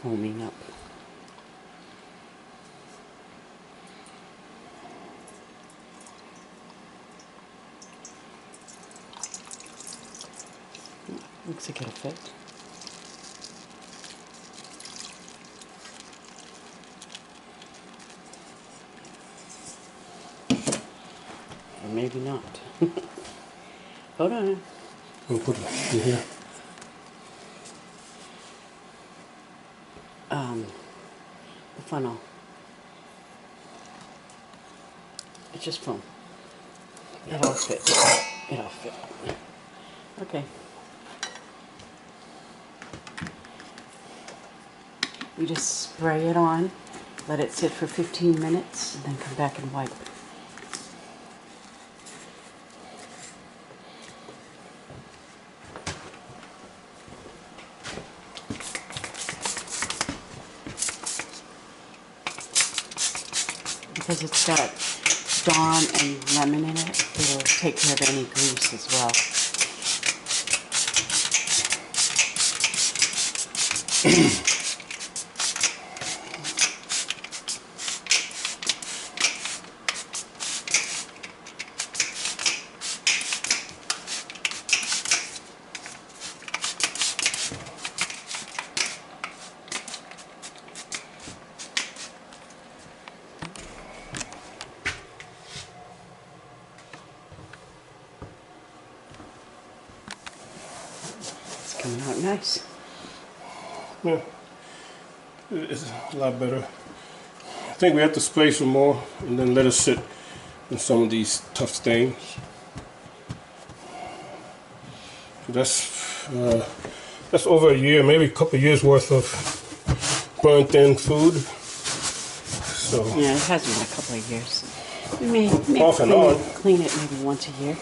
foaming up. Looks like it'll fit. Or maybe not. Hold on. We'll put it in here. The funnel. It's just foam. It'll fit. It'll fit. Okay. You just spray it on, let it sit for 15 minutes, and then come back and wipe. Because it's got Dawn and lemon in it, it'll take care of any grease as well. Coming out nice. Yeah, it's a lot better. I think we have to spray some more and then let it sit in some of these tough stains. So that's over a year, maybe a couple of years worth of burnt in food. So yeah, it has been a couple of years. We may off and on. Clean it maybe once a year.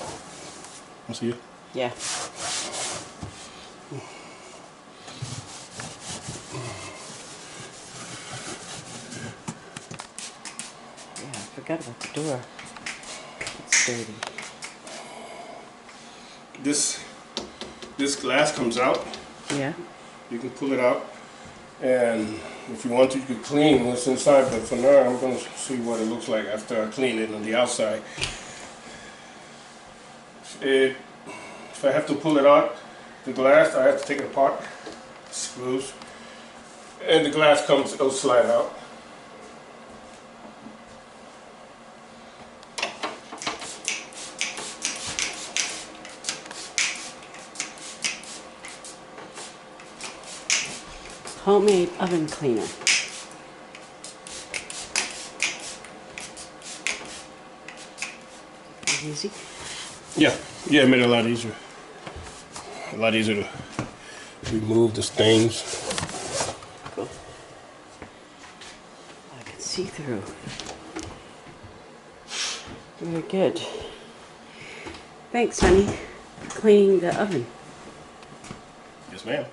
Once a year? Yeah. I forgot about the door. It's dirty. This glass comes out. Yeah. You can pull it out, and if you want to, you can clean what's inside. But for now, I'm going to see what it looks like after I clean it on the outside. If I have to pull it out, the glass, I have to take it apart, screws, and the glass it'll slide out. Homemade oven cleaner. Easy? Yeah, it made it a lot easier. A lot easier to remove the stains. Cool. I can see through. Very good. Thanks, honey, for cleaning the oven. Yes, ma'am.